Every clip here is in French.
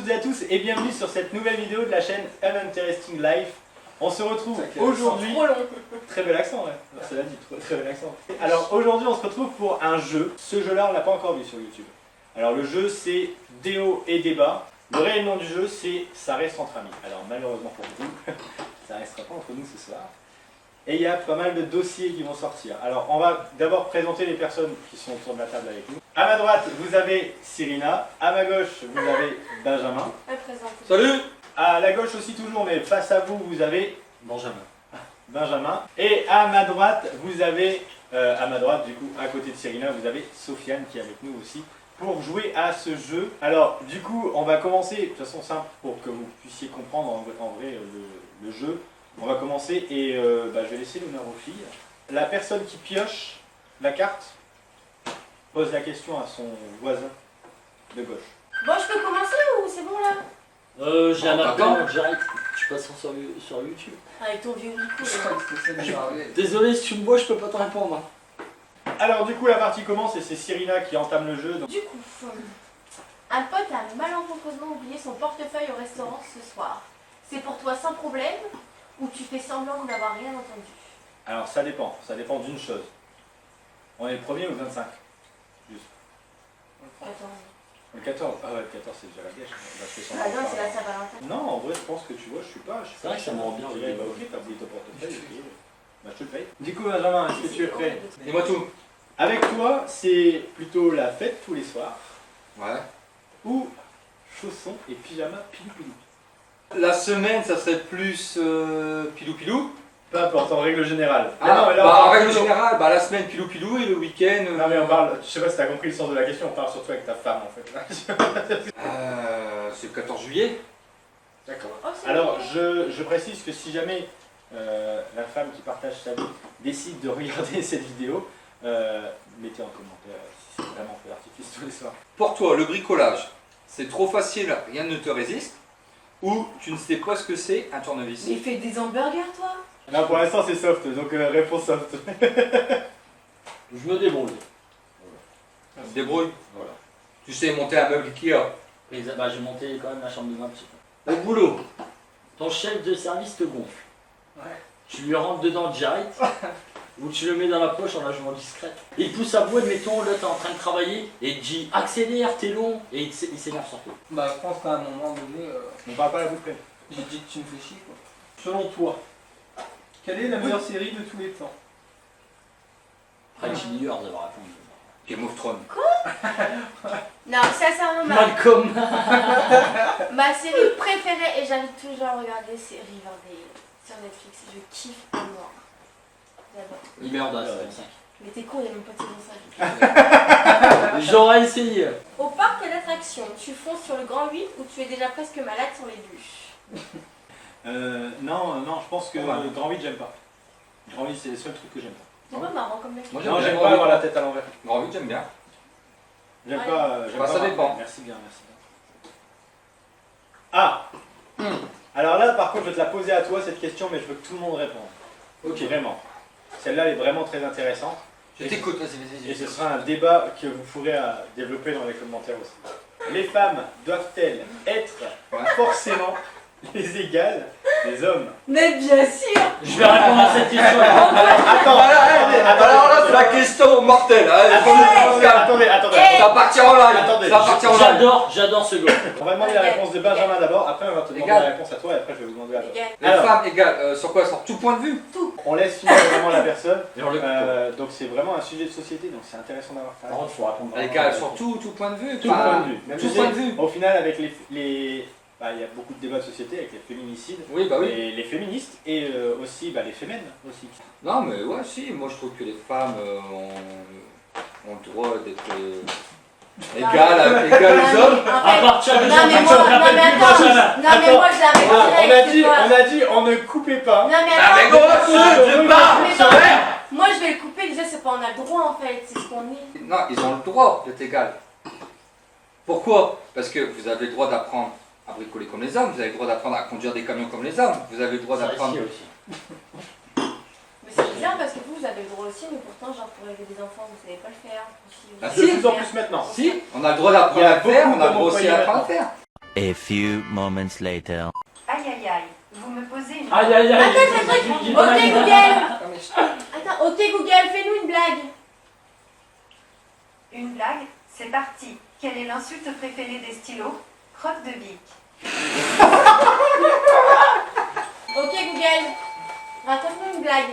toutes et à tous et bienvenue sur cette nouvelle vidéo de la chaîne Uninteresting Life. On se retrouve aujourd'hui... Trop long. Très bel accent, ouais. Cela dit, très bel accent. Alors aujourd'hui on se retrouve pour un jeu. Ce jeu-là on l'a pas encore vu sur YouTube. Alors le jeu c'est Déo et Débat. Le réel nom du jeu c'est Ça reste entre amis. Alors malheureusement pour vous, ça restera pas entre nous ce soir. Et il y a pas mal de dossiers qui vont sortir. Alors on va d'abord présenter les personnes qui sont autour de la table avec nous. À ma droite vous avez Cyrina, à ma gauche vous avez Benjamin. Salut. À la gauche aussi toujours, mais face à vous vous avez Benjamin. Et à ma droite vous avez, du coup à côté de Cyrina vous avez Sofiane qui est avec nous aussi pour jouer à ce jeu. Alors du coup on va commencer de façon simple pour que vous puissiez comprendre en vrai le jeu. On va commencer et je vais laisser l'honneur aux filles. La personne qui pioche la carte pose la question à son voisin de gauche. Bon, je peux commencer ou c'est bon là? J'ai un appel en direct. Je passe sur YouTube. Avec ton vieux micro. Désolé, si tu me vois, je peux pas te répondre. Alors du coup la partie commence et c'est Cyrina qui entame le jeu. Du coup, un pote a malencontreusement oublié son portefeuille au restaurant ce soir. C'est pour toi sans problème ou tu fais semblant de n'avoir rien entendu? Alors ça dépend d'une chose. On est le 1er ou le 25? Juste. Attends. Le 14? Ah ouais, le 14 c'est déjà la gâche. Ah non, c'est la Saint-Valentin. Non, en vrai je pense que tu vois, je suis pas... C'est vrai que ça me rend bien. Je dirais, bah ok, t'as oublié ton portefeuille, ok. Bah je te le paye. Du coup Benjamin, est-ce que tu es prêt? Dis-moi tout. Avec toi, c'est plutôt la fête tous les soirs Ouais. ou chaussons et pyjama pilou-pilou? La semaine, ça serait plus pilou-pilou. Peu importe, en règle générale. Ah, non, mais là, en règle générale, la semaine pilou-pilou et le week-end... Non mais on parle, je sais pas si t'as compris le sens de la question, on parle surtout avec ta femme en fait. c'est le 14 juillet. D'accord. Oh, c'est Alors bien. je précise que si jamais la femme qui partage sa vie décide de regarder cette vidéo, mettez en commentaire si c'est vraiment fait l'artifice tous les soirs. Pour toi, le bricolage, c'est trop facile, rien ne te résiste, ou tu ne sais pas ce que c'est un tournevis? Mais fais des hamburgers toi. Non pour l'instant c'est soft, donc réponse soft. Je me débrouille. Tu te débrouilles. Voilà. Tu sais monter un meuble Ikea. J'ai monté quand même la chambre de ma petite. Au boulot, ton chef de service te gonfle. Ouais. Tu lui rentres dedans direct, ou tu le mets dans la poche en la jouant discrète. Il pousse à bout, admettons, là t'es en train de travailler, et il te dit accélère, t'es long, et il s'énerve sur toi. Bah je pense qu'à un moment donné, On parle pas à la boucle pleine. j'ai dit que tu me fais chier quoi. Selon toi, quelle est la meilleure série de tous les temps? Pretty Years, d'avoir répondu. Game of Thrones. Non, sincèrement, Malcolm. ma série préférée et j'invite toujours à regarder c'est Riverdale sur Netflix. Je kiffe à mort. J'adore. Il meurt dans la saison Mais t'es con, il n'y a même pas de saison 5. 5. J'aurais essayé. Au parc d'attractions, tu fonces sur le grand 8 ou tu es déjà presque malade sur les bûches? Non, je pense que le grand vide j'aime pas. Le grand vide c'est le seul truc que j'aime pas. C'est pas marrant comme mec. Moi, Non, bien j'aime grand pas vide. avoir la tête à l'envers. Grand vide, j'aime bien. J'aime Ouais. pas. J'aime Bah, pas ça voir. dépend. Merci bien. Ah Alors là, par contre, je vais te la poser à toi cette question, mais je veux que tout le monde réponde. Ok, vraiment. Celle-là, elle est vraiment très intéressante. Je t'écoute, vas-y. Et ce sera un débat que vous pourrez développer dans les commentaires aussi. Les femmes doivent-elles être forcément les égales des hommes? Mais bien sûr. Je vais répondre à cette question. Attends, Alors là, c'est la question mortelle. attendez. Ça va partir en live. Attendez. Ça va partir en live. J'adore ce gars. On va demander la réponse de Benjamin d'abord, après on va te demander Égal. la réponse à toi et après je vais vous demander la Égal. Les Alors. femmes égales, sur quoi? Sur tout point de vue? On laisse finir vraiment la personne. Genre le Donc c'est vraiment un sujet de société, donc c'est intéressant d'avoir ta Par contre, faut répondre. Égales sur tout point de vue. Tout pas- point de vue. Même Tout si point de vue. Au final, avec les il y a beaucoup de débats de société avec les féminicides, Oui, bah oui. et les féministes et aussi les fémènes aussi. Non, mais ouais, si, moi je trouve que les femmes ont le droit d'être égales aux hommes. À partir de Non mais moi, je la direct, On a dit on ne coupait pas. Non mais Ah, mais attends. gros, je parle, Mais c'est non, vrai. moi je vais le couper, déjà c'est pas on a le droit en fait, c'est ce qu'on est. Non, ils ont le droit d'être égales. Pourquoi? Parce que vous avez le droit d'apprendre à bricoler comme les hommes, vous avez le droit d'apprendre à conduire des camions comme les hommes, vous avez le droit Ça d'apprendre... ici aussi. Mais c'est bizarre parce que vous avez le droit aussi, mais pourtant genre pour élever des enfants vous savez pas le faire. Aussi, vous Ah, De savez plus le en faire. plus maintenant. Si, on a le droit d'apprendre Il y a à le faire, beaucoup on a le de droit aussi moyens d'apprendre à le faire. A few moments later. Aïe aïe aïe, vous me posez une... Aïe aïe aïe. Ok Google. Ah, mais Attends, ok Google, fais-nous une blague. Une blague, c'est parti. Quelle est l'insulte préférée des stylos? Crotte de bique. Ok Google, raconte-nous une blague.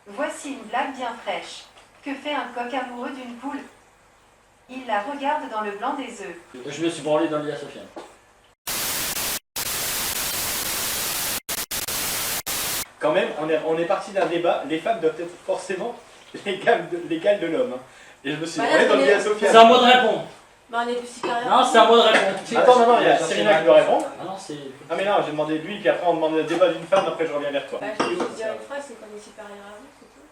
Voici une blague bien fraîche. Que fait un coq amoureux d'une poule? Il la regarde dans le blanc des œufs. Je me suis branlé dans le lit à Sofiane. Quand même, on est parti d'un débat, les femmes doivent être forcément l'égale de l'homme. Hein. Et je me suis Bah là, branlé dans le on lit est- à Sophia. C'est à moi de répondre. Bah on est plus supérieur. Non, c'est à moi de répondre. Attends, non, il y a Serena qui doit répondre. Ah non, c'est. Ah mais non, j'ai demandé lui, puis après on demande le débat d'une femme, après je reviens vers toi. Bah je vais juste dire une phrase, c'est qu'on est supérieur à vous, c'est tout.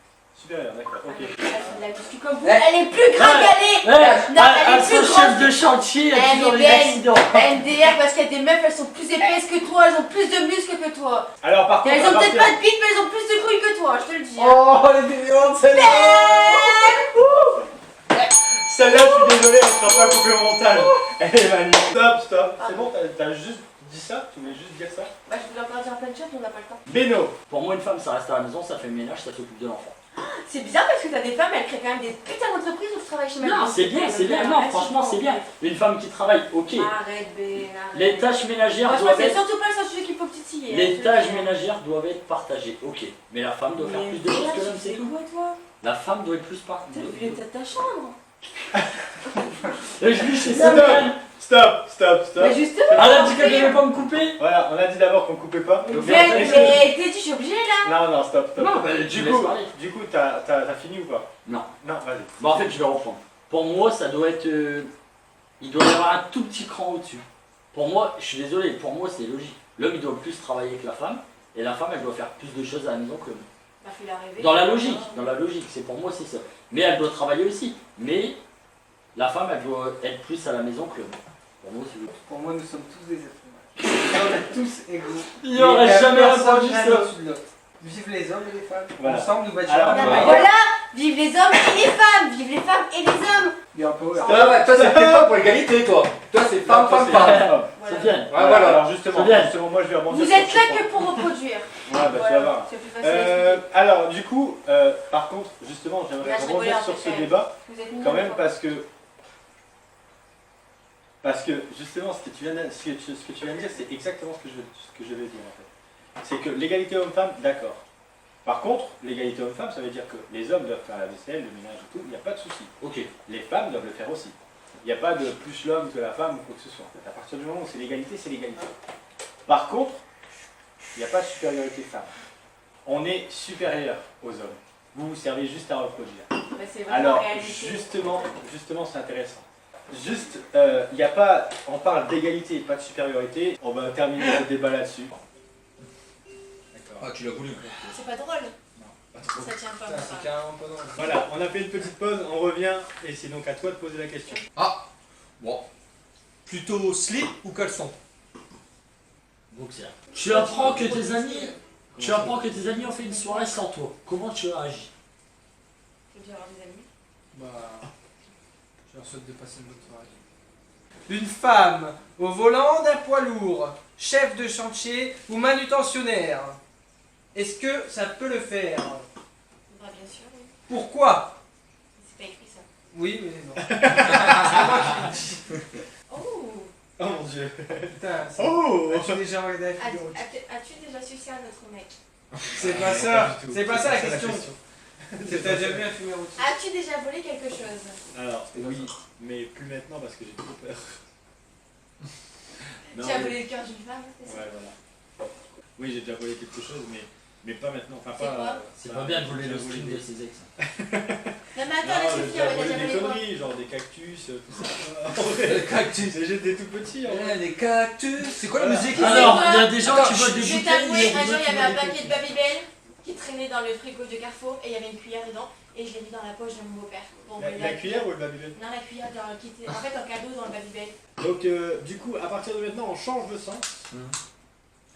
Supérieur, d'accord, ok. Elle fait de la muscu comme vous. Eh. Elle est plus gringalée. Ouais, Non, elle est son plus chef grande. de chantier a Elle toujours est des belle. accidents. MDR parce qu'il y a des meufs, elles sont plus épaisses que toi, elles ont plus de muscles que toi. Alors par Et contre, elles à ont peut-être partir- pas de bite, mais elles ont plus de couilles que toi, je te le dis. Hein. Oh, elle était violente celle-là. Celle-là, je suis désolé, elle sera pas coupée au montage. Elle est magnifique. Stop, c'est bon, t'as juste dit ça? Tu voulais juste dire ça? Bah je voulais encore dire plein de choses, mais on n'a pas le temps. Beno, Pour moi, une femme, ça reste à la maison, ça fait le ménage, ça s'occupe de l'enfant. C'est bien parce que t'as des femmes, elles créent quand même des putains d'entreprises où je travaille chez ma Non, mère. c'est bien, c'est bien. Non, franchement, c'est bien. Une femme qui travaille, ok. Arrête, Ben, arrête. Les tâches ménagères Franchement, doivent c'est être. surtout pas sur sujet qu'il faut titiller. Les tâches ménagères doivent être partagées, ok. Mais la femme doit faire plus de choses que l'homme, c'est tout. quoi, toi? La femme doit être plus T'as partagée. vu l'état de ta chambre? Et je dis, c'est Stop. ça. stop. Mais justement, Elle a dit qu'elle devait pas me couper. Voilà, on a dit d'abord qu'on coupait pas. Mais Donc, t'es est-ce que- dit, je suis obligée là. Non, stop. Non, bah, tu Du laisses coup, parler. t'as fini ou pas? Non. Non, vas-y. Bon, en fait, je vais reprendre. Pour moi, ça doit être. Il doit y avoir un tout petit cran au-dessus. Pour moi, je suis désolé, pour moi, c'est logique. L'homme, il doit plus travailler que la femme. Et la femme, elle doit faire plus de choses à la maison que l'homme. Bah, fais-la rêver. Dans la logique, c'est pour moi, c'est ça. Mais elle doit travailler aussi. Mais la femme, elle doit être plus à la maison que l'homme. Pour moi, c'est logique. Pour moi, nous sommes tous des êtres humains. On est tous égaux. Il n'y aurait jamais personne répondu n'a ça. au-dessus de l'autre. Vive les hommes et les femmes. Voilà. Ensemble, nous bâtirons Alors, un Bah, monde voilà, vive les hommes et les femmes, vive les femmes et les hommes. bien power. Ouais, toi, c'est pas pour l'égalité, toi. Toi, c'est femme. C'est Voilà. bien. Ouais, voilà. Alors justement, C'est bien. moi je vais rebondir Vous sur êtes ce là point. que pour reproduire. Ouais, bah tu vas Voilà, voir. c'est plus facile à expliquer. Alors du coup, par contre, justement, j'aimerais Là, je rebondir rigolais sur un peu ce quand même. débat, Vous êtes mignons, quand même, quoi. parce que justement, ce que tu viens de dire, c'est exactement ce que je vais dire en fait. C'est que l'égalité homme-femme, d'accord. Par contre, l'égalité homme-femme, ça veut dire que les hommes doivent faire la vaisselle, le ménage et tout, il n'y a pas de souci. Ok. Les femmes doivent le faire aussi. Il n'y a pas de plus l'homme que la femme ou quoi que ce soit. En fait, à partir du moment où c'est l'égalité, c'est l'égalité. Par contre, il n'y a pas de supériorité femme. On est supérieur aux hommes. Vous vous servez juste à reproduire. Bah, c'est vraiment Alors, la réalité. justement, c'est intéressant. Juste, il n'y a pas, on parle d'égalité et pas de supériorité. On va terminer le débat là-dessus. Ah, tu l'as voulu. C'est pas drôle. Ça tient pas. Putain, ça. c'est carrément pas drôle. Voilà, on a fait une petite pause, on revient et c'est donc à toi de poser la question. Bon. Plutôt slip ou caleçon? Boxer. Tu apprends que tes amis ont fait une soirée sans toi. Comment tu réagis? Faut bien avoir des amis. Bah, je leur souhaite de passer une bonne soirée. Une femme au volant d'un poids lourd, chef de chantier ou manutentionnaire. Est-ce que ça peut le faire? Bah, bien sûr, oui. Pourquoi? C'est pas écrit ça. Oui, mais non. C'est moi qui l'ai dit. Oh. Oh mon dieu. Putain, Oh as-tu déjà regardé la figure? As-tu déjà sucé un autre mec? C'est pas ça. C'est pas ça la question. C'est t'as déjà vu un film érotique? As-tu déjà volé quelque chose? Alors, oui, mais plus maintenant parce que j'ai trop peur. Non, Tu as oui. volé le cœur d'une femme, c'est ça? Ouais, voilà. Oui, j'ai déjà volé quelque chose, mais pas maintenant. Enfin, C'est quoi? C'est pas bien de voler j'ai le déjà string volé de ses ex. Non, mais attends, Non, laisse j'ai les filles, déjà on a volé déjà des volé quoi? conneries, genre des cactus, tout ça. En vrai, Cactus. j'étais tout petit. En vrai. Les cactus. C'est quoi la Voilà. musique? Alors, il y a quoi? des gens Attends, qui volent des Je vais bouteilles. t'avouer, et un des jour autres il y qui avait un volent des paquet de cookies. Babybel qui traînait dans le frigo de Carrefour et il y avait une cuillère dedans et je l'ai mis dans la poche de mon beau-père. Pour La voler cuillère ou le babybel? Non, la cuillère qui était en fait en cadeau dans le Babybel. Donc, du coup, à partir de maintenant, on change de sens.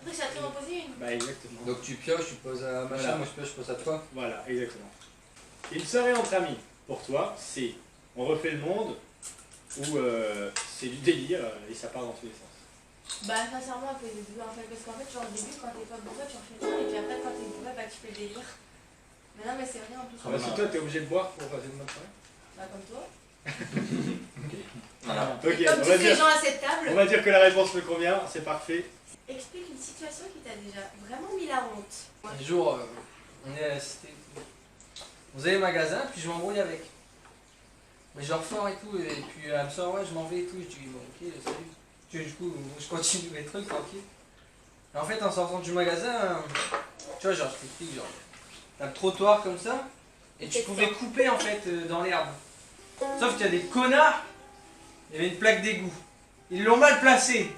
Après, ça te reposer une. Bah, exactement. Donc tu pioches, tu poses à machin, Voilà. moi je pioche, je pose à toi. Voilà, exactement. Une soirée entre amis, pour toi, c'est on refait le monde ou c'est du délire et ça part dans tous les sens. Bah, sincèrement, un peu des deux, en fait, parce qu'en fait, genre, au début, quand t'es pas bourré, tu en fais rien, et puis après, quand t'es bourré, bah, tu fais le délire. Mais non, mais c'est vrai en plus. Parce que toi, t'es obligé de boire pour passer une bonne soirée. Bah, comme toi. Voilà. Ok, Comme on tous va, les dire, gens à cette table. on va dire que la réponse me convient, c'est parfait. Explique une situation qui t'a déjà vraiment mis la honte. Un jour, on est à la cité. Vous allez au magasin, puis je m'embrouille avec. Mais je refors et tout, et puis elle me sort, ouais, je m'en vais et tout. Je dis, bon, ok, salut. Puis, du coup, je continue mes trucs, tranquille. Et en fait, en sortant du magasin, tu vois, genre, je t'explique, genre, t'as le trottoir comme ça, et tu pouvais couper en fait dans l'herbe. Sauf qu'il y a des connards, il y avait une plaque d'égout. Ils l'ont mal placée,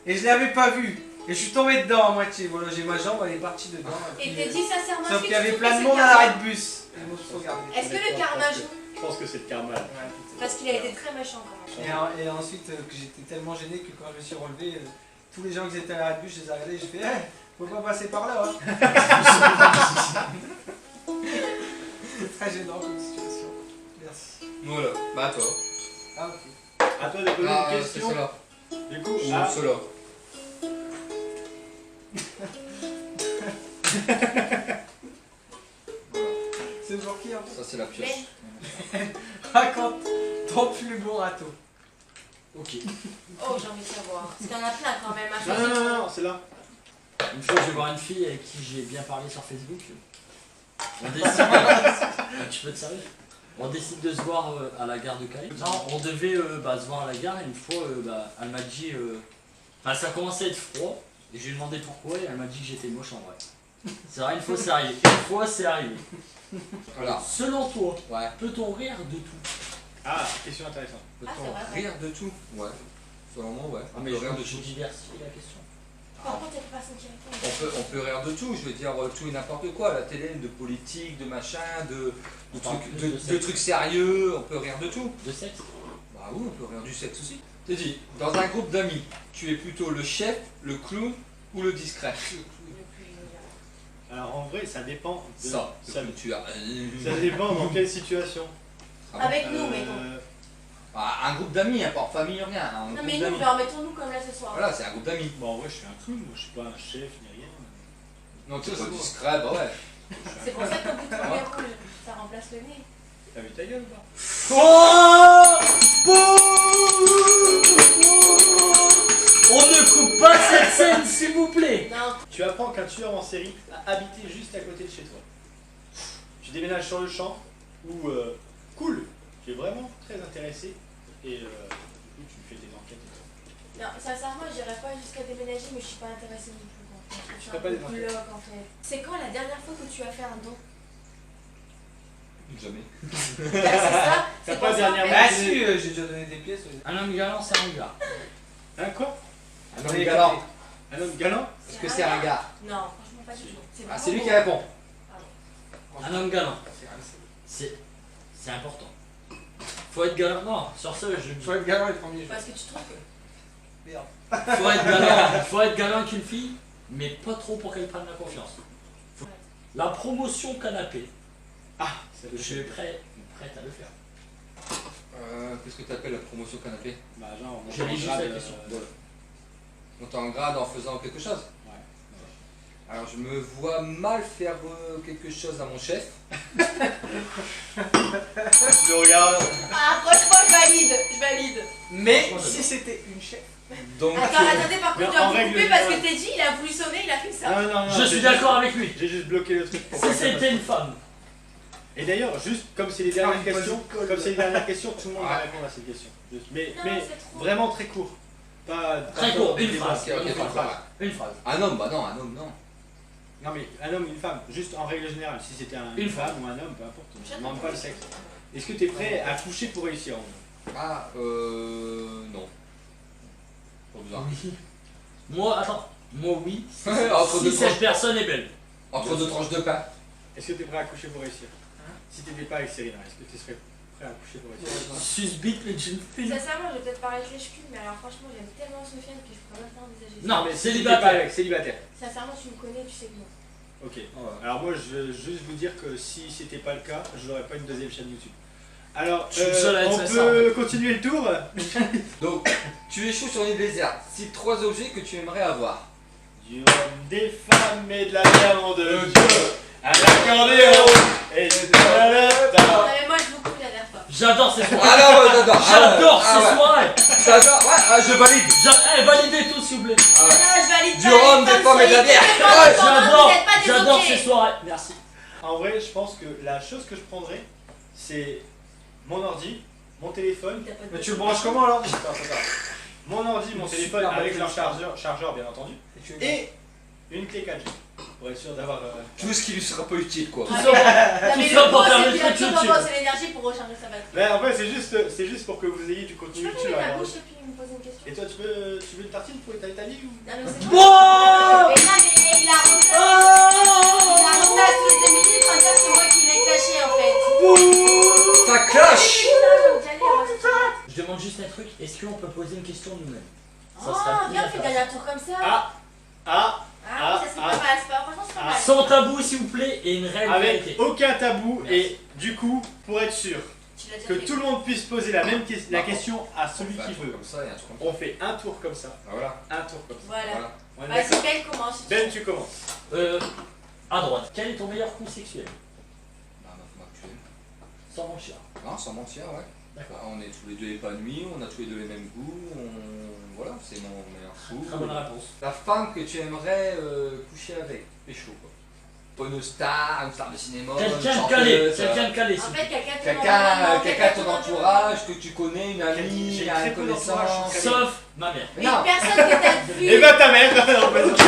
et je l'avais pas vue. Et je suis tombé dedans à moitié. Voilà, j'ai ma jambe, elle est partie dedans. Et puis, t'es dit sincèrement, sauf est-ce qu'il que y avait tu plein trouves de que monde c'est à le l'arrêt karma de bus. Et moi, je regardais. Est-ce que le karma joue? Je pense que c'est le karma. là. Parce qu'il a été très méchant quand même. Et ensuite, que j'étais tellement gêné que quand je me suis relevé, tous les gens qui étaient à l'arrêt de bus, je les ai regardés et j'ai fait faut pas passer par là. Hein. C'est très gênant comme situation. Merci. Voilà, bah à toi. Ah, ok. À toi de poser Ah, une c'est question. cela. Du coup, Ou ah, cela. Voilà, C'est pour qui en fait? ça c'est la pioche. Raconte ton plus beau râteau. Ok. Oh, j'ai envie de savoir. Parce qu'il y en a plein quand même à non, choisir. non, non, non, c'est là. Une fois, je vais voir une fille avec qui j'ai bien parlé sur Facebook. On décide. Tu peux te servir? On décide de se voir à la gare de Calais. Non, on devait se voir à la gare et une fois, elle m'a dit. Ça commençait à être froid et je lui ai demandé pourquoi et elle m'a dit que j'étais moche en vrai. C'est vrai, une fois c'est arrivé. Une fois c'est arrivé. Voilà. Selon toi, Ouais. peut-on rire de tout? Ah, question intéressante. Ah, c'est Peut-on vrai. rire de tout? Ouais. Selon moi, ouais. Ah, On mais peut rire de je tout. diversifie la question. Par contre, il y a des personnes qui répondent. On peut rire de tout, je veux dire tout et n'importe quoi, la télé, de politique, de machin, de parle trucs, plus de de sexe. trucs sérieux, on peut rire de tout. De sexe? Bah oui, on peut rire du sexe aussi. T'es dit, dans un groupe d'amis, tu es plutôt le chef, le clown ou le discret? Alors en vrai, ça dépend. De, Ça, ça, tu as. ça dépend dans quelle situation. Avec nous, mettons. Un groupe d'amis, hein, pas en famille, rien. Un Non, groupe mais nous, d'amis. genre, mettons-nous comme là ce soir. Voilà, c'est un groupe d'amis. Bon, en vrai, je suis un clown, moi, je suis pas un chef ni rien. Non, tu es Ça, pas c'est bon. discret, bah ouais. C'est pour ça qu'au bout de ton nez rouge, ça remplace le nez. T'as vu ta gueule ou pas? On ne coupe pas cette scène, s'il vous plaît. Non, Tu apprends qu'un tueur en série a habité juste à côté de chez toi. Tu déménages sur le champ où, cool, tu es vraiment très intéressé et du coup tu fais tes enquêtes et tout. non, sincèrement, j'irais pas jusqu'à déménager, mais je suis pas intéressée non plus. En fait. Je suis ferais un pas peu des enquêtes. bloc, en fait. C'est quand la dernière fois que tu as fait un don? Jamais. C'est ça, T'as c'est pas pour ça, en dernièrement- fait. Ah si, j'ai déjà donné des pièces. Un homme galant, c'est un gars. Hein, quoi? Un homme galant. Un homme galant? Est-ce que c'est un gars? Non, franchement, pas du tout. Ah, c'est lui qui répond. Un homme galant. C'est important. Faut être galant. Non, sur ce, je Faut être galant les premiers jours. Parce que tu trouves que. Merde. faut être galant avec une fille, mais pas trop pour qu'elle prenne la confiance. La promotion canapé. Ah, c'est Je suis prête à le faire. Qu'est-ce que tu appelles la promotion canapé? Bah, genre, on J'avais juste la question. Monter en grade en faisant quelque chose? Ouais. Alors je me vois mal faire quelque chose à mon chef. Tu le regardes. Ah, franchement, je valide. Mais Franchement, si j'adore. c'était une chef. Donc Attendez, par contre, Mais tu as en règle coupé parce que générale- t'es dit, il a voulu sauver, il a fait ça. Non, non, non. Je suis d'accord avec lui. J'ai juste bloqué le truc pour Si pas que ça c'était passe. une femme, Et d'ailleurs, juste comme c'est les dernières Ah, questions, vas-y, colle. comme c'est les dernières questions, tout le monde va Ouais. répondre à ces questions. Juste- Mais, Non, mais c'est trop. vraiment très court. Pas très court, une des phrase. ok, Une donc, phrase. ouais. Une phrase. Un homme, bah non, un homme non. Non mais un homme, une femme, juste en règle générale, si c'était une Une femme ou un homme, peu importe, on ne J'attends. demande pas le sexe. Est-ce que tu es prêt à coucher pour réussir en gros? Ah non. Pas besoin. Oui. Moi, attends. Moi, oui. Si, Entre si deux cette tranches. personne est belle. Entre deux tranches de pain. Est-ce que tu es prêt à coucher pour réussir? Si tu n'étais pas avec Serena, est-ce que tu serais prêt à coucher pour réussir? Susbite le jeune fille. Sincèrement, je vais peut-être paraître lèche-cul, mais alors franchement, j'aime tellement Sofiane que je pourrais même pas envisager ça. Non, mais Si t'étais célibataire. pas avec, célibataire. Sincèrement, tu me connais, tu sais que non. Ok. Alors moi je veux juste vous dire que si c'était pas le cas, je n'aurais pas une deuxième chaîne YouTube. Alors, Je suis le seul à être on sincère, peut continuer le tour. Donc, tu échoues sur une île déserte. Cite 3 objets que tu aimerais avoir. Du rhum, des femmes et de la viande de Dieu. Un accordéon et de la Non, mais moi, je vous coupe la dernière fois. J'adore ces soirées. Ah non, ouais, j'adore. J'adore Ah, ces ouais. soirées. J'adore. Ouais, ah, je valide. Validez tout s'il vous plaît. Ah, ouais. Non, je valide Du pas, rhum, les des pommes et de la soyez bière. complètement Ouais, indépendants, vous êtes pas des J'adore objets. ces soirées. Merci. En vrai, je pense que la chose que je prendrais, c'est mon ordi, mon téléphone. T'as pas de Mais tu le branches comment alors? Attends. Mon ordi, mon Super téléphone avec batterie. leur chargeur bien entendu. Et une clé 4G. Pour être sûr d'avoir. Tout ce qui lui sera pas utile, quoi. Tout Ah, ça, Non, mais tout ça le pour gros, faire c'est le qu'il a truc toujours YouTube. pas pensé l'énergie pour recharger sa batterie. Mais en fait, c'est juste pour que vous ayez du contenu Tu peux utile. fermer à ta regarder. bouche et puis me poser une question? Et toi, tu veux une tartine pour étaler ta vie ou? Non, mais c'est Wow. Mais non, mais il a remplacé tous les 2 minutes en disant que c'est moi qui l'ai clashé en fait. Ça clash. Je demande juste un truc. Est-ce qu'on peut poser une question nous-mêmes? Ça Oh, serait viens, on plus fait dernier tour comme ça. Ah, Ah, ça c'est pas mal, c'est pas, franchement c'est pas mal. Sans tabou s'il vous plaît et une réelle avec vérité. aucun tabou. Merci. Et du coup, pour être sûr Tu l'as déjà que fait. tout le monde puisse poser la même la question à celui Bah, qui un truc veut, comme ça et un truc comme ça. on fait un tour comme ça. Ah, voilà. Un tour comme ça. Voilà. Voilà. On est d'accord? Vas-y, Ben, commence. si tu Ben, veux. tu commences. À droite. Quel est ton meilleur coup sexuel? Bah, ma femme actuelle. Sans mentir. Non, sans mentir, ouais. D'accord. On est tous les deux épanouis, on a tous les deux les mêmes goûts, voilà, c'est mon meilleur coup. Très bonne réponse. La femme que tu aimerais coucher avec, pécho quoi. Pas une star de cinéma, une Quelqu'un de chanteuse, calé. Quelqu'un de calé. En s'il vous fait, plaît. quelqu'un de ton entourage que tu connais, une amie, J'ai une très peu d'entourage, connaissance. je suis Sauf ma mère. Mais Une non, personne que t'as vue. Et bah ta mère. Non, plaisante.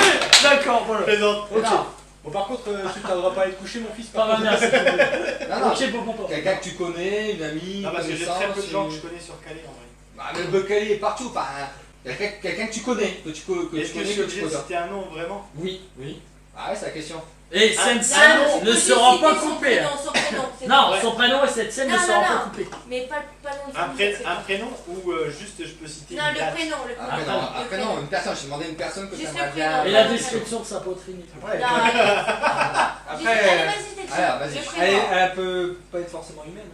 D'accord, voilà. Plaisante. Ok. Non. Bon, par contre, tu tarderas pas à aller te coucher, mon fils. Pas ma mère, s'il vous plaît. non, non. Ok, pour mon Quelqu'un que tu connais, une amie, Non, une parce que j'ai très peu de connaissance, gens que je connais sur Calais en vrai. Bah, mais le Calais est partout, enfin, quelqu'un que tu connais, que tu connais, Est-ce que je que suis tu obligé de connais. citer un nom vraiment? Oui, oui. Ah ouais, c'est la question. Et cette Non, scène non, ne faut sera juste pas citer son coupée. prénom, son prénom, c'est Non, Ouais. son prénom et cette scène ne Non, sera non, pas non. coupée. Mais pas nom de Un, famille, c'est un pas. prénom ou juste je peux citer Non, une le date? prénom, le Ah, prénom. non, Le après prénom. non, une personne, j'ai demandé une personne que Juste t'aimerais le bien. prénom. Et la description de sa poitrine. Ouais. Non, allez. Après, Allez, vas-y, t'es Alors, vas-y. Le elle, prénom. elle peut pas être forcément humaine.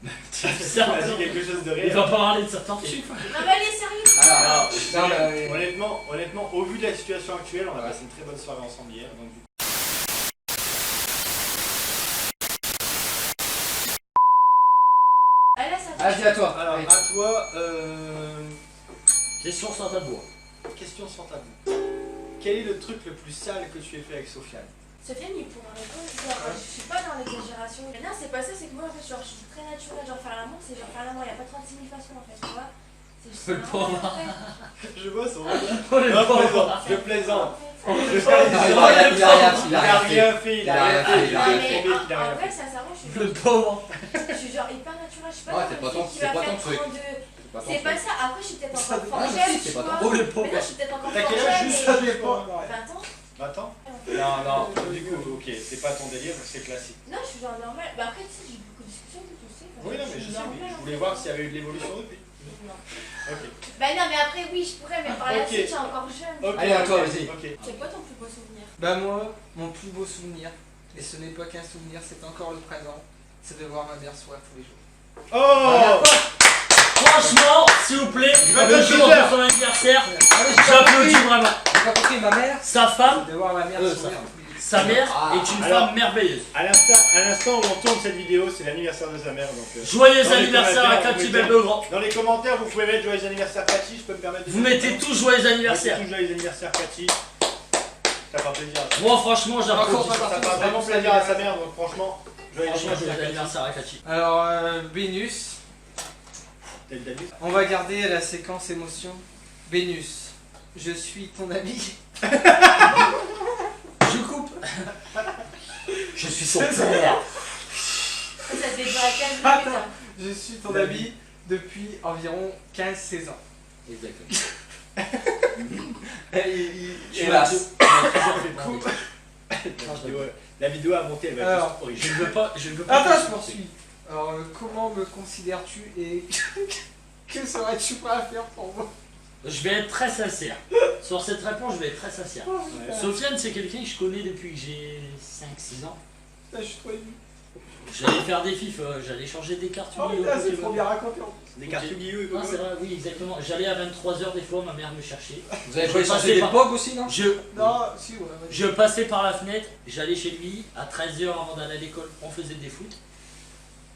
Vas-y, quelque chose de Il réel. va pas parler de sa tortue. Non, mais allez, sérieux. Alors, Non, mais- Honnêtement, au vu de la situation actuelle, on a passé une très bonne soirée ensemble hier. Donc, du coup, Allez, ça fait. vas-y à toi. alors, Allez. à toi, Question sans tabou. question sans tabou. Quel est le truc le plus sale que tu aies fait avec Sofiane? Sofiane, il pourra répondre. Genre, je suis pas dans l'exagération. Non, c'est pas ça, c'est que moi, en fait, genre, je suis très naturelle. Genre, faire l'amour, c'est genre faire l'amour. Il n'y a pas 36 000 façons, en fait, tu vois. C'est Le pauvre. Je vois son regard. Oh le Non, pauvre. je plaisante. Non, il a rien fait. Il a rien fait, il a rien fait. Il a rien fait. Il a rien fait, il a En rien vrai, fait. sincèrement, je Le suis pauvre. genre hyper naturelle. Je suis pas Ouais, dans c'est le pas ton- truc qui c'est va pas ton faire truc. 32. C'est pas ton C'est truc. pas ça. Après, je suis peut-être encore dépend. fort Si, jeune, c'est tu pas ton vois. Oh le Mais pauvre. non, je suis peut-être encore T'as fort quel jeune. âge? mais- Ça dépend. 20 ans. Attends. Non, du coup, ok, c'est pas ton délire, c'est classique. Non, je suis genre normal. Bah après, tu sais, j'ai eu beaucoup de discussions, tu sais. Oui, non, mais je sais, normal, mais je en voulais fait. voir s'il y avait eu de l'évolution depuis. Non. Ok. Bah non, mais après, oui, je pourrais, mais par la Ok. suite, j'ai encore jeune. Ok. Allez, à toi, vas-y. Ok. C'est quoi ton plus beau souvenir? Bah moi, mon plus beau souvenir, et ce n'est pas qu'un souvenir, c'est encore le présent, c'est de voir ma mère sourire tous les jours. Oh! Franchement, s'il vous plaît, va le te jour faire. de son anniversaire, Ah, mais j'applaudis vraiment. J'ai pas compris, ma mère. Sa femme, C'est de voir ma mère ça. sourire tous les jours. sa mère Ah. est une Alors- femme merveilleuse. À l'instant où on tourne cette vidéo, c'est l'anniversaire de sa mère. Donc, Joyeux Dans les anniversaire à commentaires, Cathy vous mettez- Belbegrand. dans les commentaires, vous pouvez mettre joyeux anniversaire Cathy, je peux me permettre de Vous dire mettez ça. tous joyeux Mettez anniversaire. tous joyeux anniversaire Cathy. Ça fera plaisir. Moi, franchement, j'applaudis. Encore Ça fera vraiment plaisir à sa mère, donc franchement, joyeux Franchement, joyeux anniversaire Cathy. anniversaire à Cathy. Alors, Vénus, T'as le David? on va garder la séquence émotion. Vénus, je suis ton ami. Je coupe. Je suis son père. Ça se fait pas à 15 minutes. Attends. hein. Je suis ton ami depuis environ 15-16 ans. Exactement. Et là. La vidéo a monté, elle va être Alors, juste Je horrible. ne veux pas. Je ne veux pas. Attends, je poursuis. Alors, comment me considères-tu et que serais-tu prêt à faire pour moi? Je vais être très sincère. Sur cette réponse, je vais être très sincère. Ouais. Sofiane, c'est quelqu'un que je connais depuis que j'ai 5-6 ans. Putain, je suis trop ému. J'allais faire des fifs, j'allais changer des cartes Oh Yu-Gi-Oh! putain, c'est Pokémon. trop bien raconté en plus. Des cartes Yu-Gi-Oh! et Ah, c'est Pokémon. vrai, oui, exactement. J'allais à 23h des fois, ma mère me cherchait. Vous avez Je pas échangé passais des par- POG aussi, non? Non, si, ouais. Je passais par la fenêtre, j'allais chez lui, à 13h avant d'aller à l'école, on faisait des foot.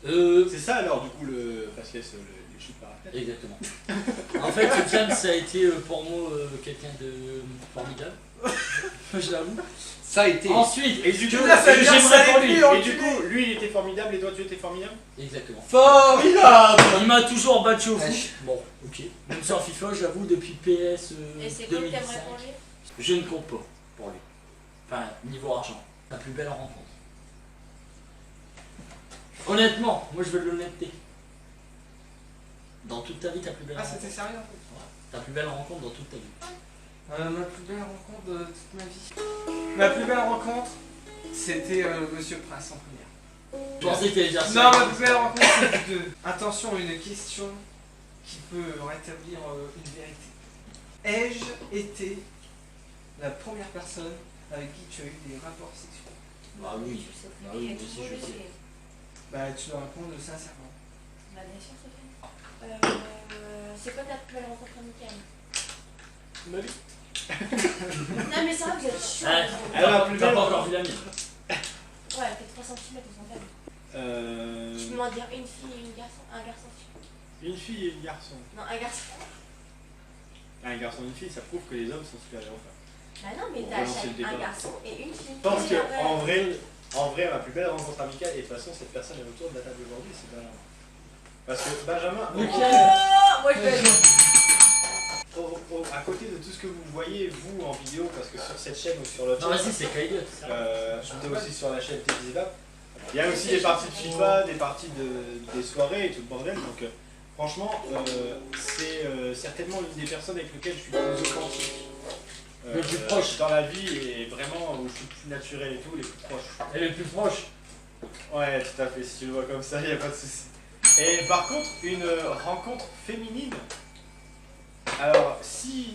C'est ça alors du coup le faciès, les chutes par la fenêtre. Exactement. En fait, Sofiane, ça a été pour moi quelqu'un de formidable. Je l'avoue. Ça a été. Ensuite, Et du coup, Putain, ça vient j'aimerais ça pour avec lui. lui, Et enculé. du coup, lui il était formidable et toi tu étais formidable. exactement. Formidable! Il m'a toujours battu au Ouais. foot. Bon, ok. Même sans FIFA, j'avoue, depuis PS Et c'est quoi que 2005. t'aimerais pour lui? Je ne compte pas pour lui. Enfin, niveau argent. La plus belle rencontre. Honnêtement, moi je veux de l'honnêteté. Dans toute ta vie, ta plus belle Ah, rencontre. c'était sérieux en fait. Ta plus belle rencontre dans toute ta vie. Ma plus belle rencontre de toute ma vie. Ma plus belle rencontre, c'était Monsieur Prince en première. Je pensais que t'allais dire ça. Non, ma plus belle rencontre, c'est de. Attention, une question qui peut rétablir une vérité. Ai-je été la première personne avec qui tu as eu des rapports sexuels? Ah oui. Je sais Ah très oui, bien, moi aussi, tout le monde je le sais. sait. Bah, tu dois répondre sincèrement. Bah, bien sûr, Sofiane. C'est quoi ta plus belle rencontre amicale? Ma vie. Non, mais ça va, vous êtes chiant. Ah, vous. Alors, la t'as plus t'as belle pas encore vu la mienne. Ouais, elle fait 3 cm, on s'en fait. Je peux m'en dire une fille et une garçon. Un garçon. Une fille et un garçon. Non, un garçon. Un garçon et une fille, ça prouve que les hommes sont supérieurs aux femmes. Bah non, mais On t'as va lancer le débat. un garçon et une fille. Je pense Oui, que après. en vrai, ma plus belle rencontre amicale, et de toute façon, cette personne est autour de la table aujourd'hui, c'est Benjamin. Parce que Benjamin, Oh, moi je veux. à côté de tout ce que vous voyez, vous, en vidéo, parce que sur cette chaîne ou sur l'autre Non, chaîne, vas-y, c'est Kaidot. j'étais aussi sur la chaîne Télévisable, il y a aussi des parties de FIFA, des parties des soirées et tout le bordel, donc franchement, c'est certainement l'une des personnes avec lesquelles je suis le plus authentique. Le plus proche. Dans la vie, et vraiment où je suis le plus naturel et tout, les plus proches. Et le plus proche. Ouais, tout à fait, si tu le vois comme ça, il n'y a pas de souci. Et par contre, une rencontre féminine, alors si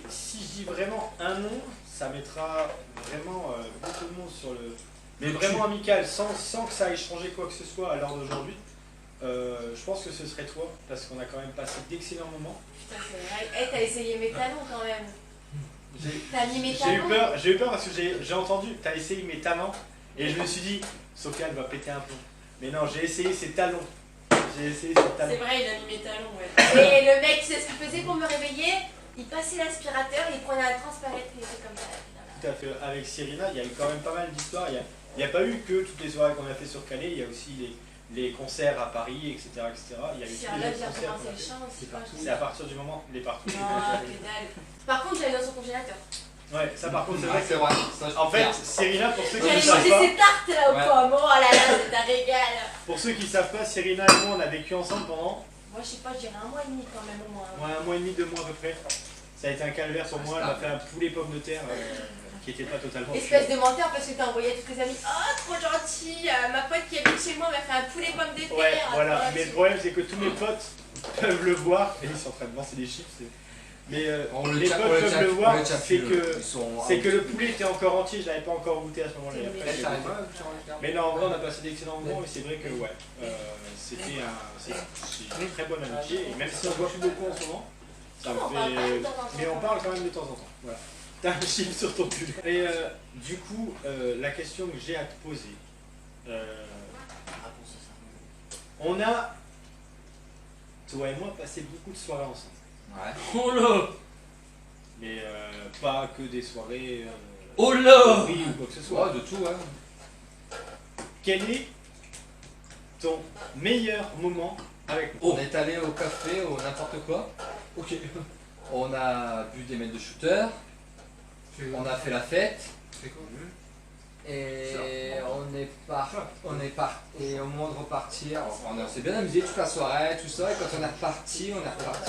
je dis vraiment un nom, ça mettra vraiment beaucoup de monde sur le... Mais vraiment amical, sans que ça ait changé quoi que ce soit à l'heure d'aujourd'hui, je pense que ce serait toi, parce qu'on a quand même passé d'excellents moments. Putain, c'est vrai. Eh, t'as essayé mes talons quand même. T'as mis mes J'ai eu talons. j'ai eu peur parce que j'ai entendu, t'as essayé mes talents, et je me suis dit, Sofiane va péter un plomb. Mais non, j'ai essayé ses talons. J'ai essayé ses C'est talons. vrai, il a mis mes talons, ouais. Et le mec, tu sais ce qu'il faisait pour me réveiller? Il passait l'aspirateur, il prenait un transparaître et il était comme ça. Tout à fait. Avec Cyrina, il y a eu quand même pas mal d'histoires. Il n'y a pas eu que toutes les soirées qu'on a fait sur Calais, il y a aussi les concerts à Paris, etc. etc. Il y a eu Si tous un les autre autres vient concerts commencer qu'on a le fait. chant aussi. quoi. C'est à partir du moment, les partout. Non, que dalle. Par contre, j'allais dans son congélateur. Ouais, ça par contre, c'est Ah, vrai c'est que. vrai. Ça, je En fait, confirme. Cyrina, pour ceux qui ne J'allais savent manger pas, ses tartes là au Ouais. pomme. Oh là là, c'est un régal. pour ceux qui savent pas, Cyrina et moi, on a vécu ensemble pendant Moi, je sais pas, je dirais 1 mois et demi quand même au moins. un mois et demi, 2 mois à peu près. Ça a été un calvaire pour moi. Elle m'a fait un poulet pomme de terre qui était pas totalement. Espèce de menteur parce que t'as envoyé à tous tes amis. Oh, trop gentil. Ma pote qui habite chez moi m'a fait un poulet pomme de terre. Ouais, voilà. Oh, Mais le tu- problème, c'est que tous mes potes peuvent le voir. Et ils sont en train de manger des chips. Mais les potes peuvent le voir. C'est que le poulet était encore entier. Je l'avais pas encore goûté à ce moment-là. Et après, C'est j'ai goûté. Mais non, en vrai, on a passé d'excellents moments. Et c'est vrai que, ouais, c'est une très bonne amitié. Et même si on voit plus beaucoup en ce moment, ça me On parle quand même fait. de temps en temps. Mais on parle quand même de temps en temps. Voilà. T'as un chip sur ton pull. Et du coup, la question que j'ai à te poser. On a, toi et moi, passé beaucoup de soirées ensemble. Ouais. Oh là. Mais pas que des soirées Oh là. oui, ou quoi que ce soit. Ouais, de tout, ouais. Quel est ton meilleur moment avec moi? On est allé au café ou n'importe quoi. Ok. On a bu des mètres de shooter. On a fait la fête. C'est quoi? Et et au moment de repartir, on s'est bien amusé toute la soirée, tout ça. Et quand on est reparti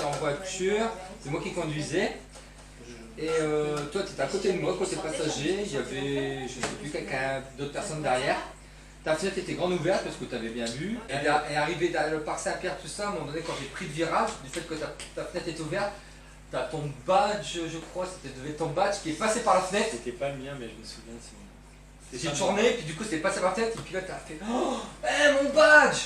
en voiture. C'est moi qui conduisais. Et toi, tu étais à côté de moi, côté passager. Il y avait, je sais plus, d'autres personnes derrière. Ta fenêtre était grande ouverte parce que tu avais bien vu. Et arrivé dans le parc Saint-Pierre, tout ça, à un moment donné, quand j'ai pris le virage, du fait que ta fenêtre est ouverte, t'as ton badge, je crois, devait être ton badge qui est passé par la fenêtre. C'était pas le mien, mais je me souviens de ce moment. J'ai tourné, puis du coup c'était passé par tête, et puis là t'as fait oh, mon badge.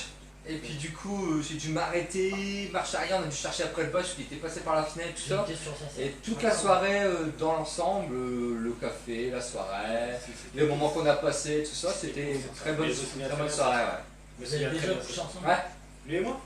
Et puis du coup j'ai dû m'arrêter, marche arrière, on a dû chercher après le badge qui était passé par la fenêtre, tout J'ai une ça. question, ça, c'est- Et toute la soirée dans l'ensemble, le café, la soirée, les moments qu'on a passés, tout ça, c'était une très bonne soirée. Vous avez déjà couché ensemble? Ouais. Lui et moi?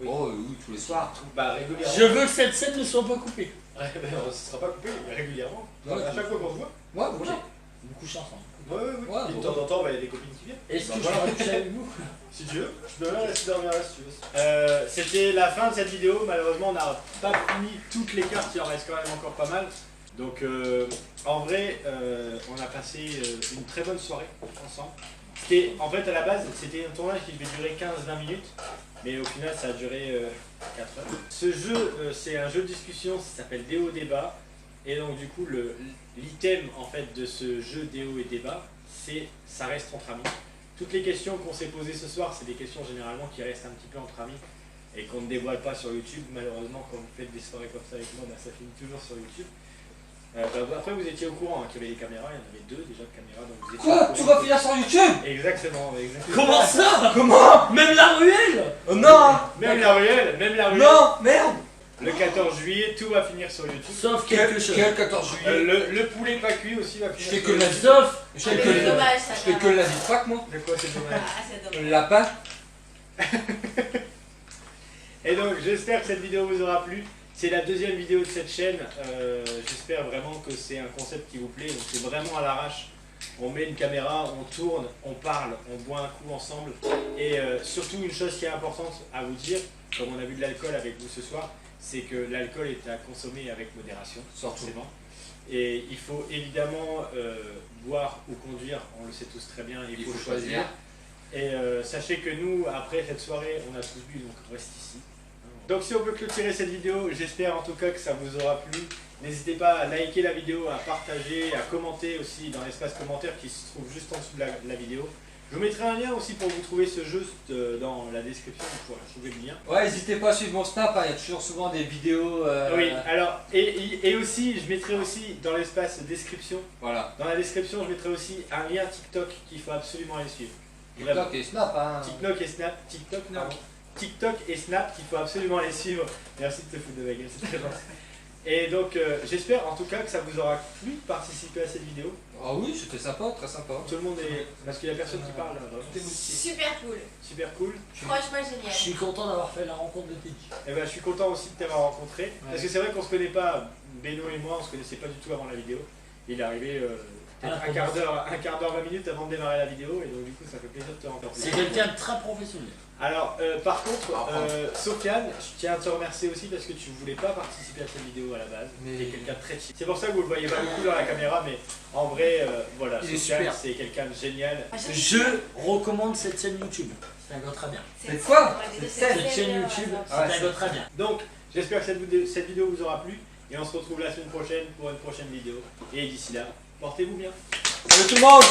Ouais. Oh oui, tous les soirs. Bah régulièrement. Je veux que cette scène ne soit pas coupée. Ouais, ben, on se sera pas coupé régulièrement. Ouais. À chaque fois qu'on se voit. Ouais, voilà. Vous couchez ensemble. Ouais. Ouais, Et de bon. temps en temps, bah, il y a des copines qui viennent. Est-ce Bah, que voilà. je peux coucher avec vous? Si tu veux, je peux même rester dormir là si tu veux. C'était la fin de cette vidéo. Malheureusement, on n'a pas fini toutes les cartes, il en reste quand même encore pas mal. Donc, en vrai, on a passé une très bonne soirée ensemble. En fait, à la base, c'était un tournage qui devait durer 15-20 minutes. Mais au final, ça a duré 4 heures. Ce jeu, c'est un jeu de discussion, ça s'appelle Déo Débat. Et donc, du coup, l'item en fait de ce jeu Déo et Débat, c'est ça reste entre amis. Toutes les questions qu'on s'est posées ce soir, c'est des questions généralement qui restent un petit peu entre amis et qu'on ne dévoile pas sur YouTube. Malheureusement, quand vous faites des soirées comme ça avec moi, bah, ça finit toujours sur YouTube. Après, vous étiez au courant qu'il y avait des caméras, il y en avait 2 déjà de caméras. Donc vous étiez au Quoi? courant. Tout va finir sur YouTube? Exactement. Comment ça? Comment? Même la ruelle? Oh non! Même la ruelle. Non! Merde! Le 14 juillet, tout va finir sur YouTube. Sauf quelque chose. Quel 14 juillet? Le poulet pas cuit aussi va Je finir fais sur que la YouTube. Sauf. Je Ah, fais mais que c'est la dommage, ça. je fais que la vie de Pâques, moi. De quoi c'est dommage. Ah, c'est dommage. Le lapin. Et donc j'espère que cette vidéo vous aura plu. C'est la deuxième vidéo de cette chaîne. J'espère vraiment que c'est un concept qui vous plaît. Donc c'est vraiment à l'arrache. On met une caméra, on tourne, on parle, on boit un coup ensemble. Et surtout une chose qui est importante à vous dire, comme on a vu de l'alcool avec vous ce soir, c'est que l'alcool est à consommer avec modération, forcément. Et il faut évidemment boire ou conduire, on le sait tous très bien, il faut choisir. Et sachez que nous, après cette soirée, on a tous bu, donc on reste ici. Donc si on peut clôturer cette vidéo, j'espère en tout cas que ça vous aura plu. N'hésitez pas à liker la vidéo, à partager, à commenter aussi dans l'espace commentaire qui se trouve juste en dessous de la vidéo. Je vous mettrai un lien aussi pour vous trouver ce jeu dans la description, vous pourrez trouver le lien. Ouais, n'hésitez pas à suivre mon snap, hein, il y a toujours souvent des vidéos. Oui, alors, et aussi, je mettrai aussi dans l'espace description, Voilà. dans la description, je mettrai aussi un lien TikTok qu'il faut absolument aller suivre. Vraiment. TikTok et snap, hein. TikTok et Snap qu'il faut absolument les suivre. Merci de te foutre de ma gueule, c'est très gentil. Et donc j'espère en tout cas que ça vous aura plu de participer à cette vidéo. Ah oui, c'était sympa, très sympa. Tout le monde est... Parce qu'il n'y a personne qui parle. Vraiment. Super cool. Super cool. Franchement Je génial. suis content d'avoir fait la rencontre de Teddy. Et ben je suis content aussi de t'avoir rencontré. Parce que c'est vrai qu'on se connaît pas, Beno et moi, on se connaissait pas du tout avant la vidéo. Il est arrivé peut-être un quart d'heure, 20 minutes avant de démarrer la vidéo. Et donc du coup ça fait plaisir de te rencontrer. C'est quelqu'un de très professionnel. Alors, par contre, Sofiane, je tiens à te remercier aussi parce que tu voulais pas participer à cette vidéo à la base. Mais- Tu es quelqu'un de très chill. C'est pour ça que vous le voyez pas beaucoup dans la caméra, mais en vrai, voilà, Il est Sofiane, super. c'est quelqu'un de génial. Je recommande cette chaîne YouTube. C'est un gars très bien. C'est quoi? Cette chaîne YouTube, c'est Ah ouais, un gars très bien. Donc, j'espère que cette vidéo vous aura plu et on se retrouve la semaine prochaine pour une prochaine vidéo. Et d'ici là, portez-vous bien. Salut tout le monde!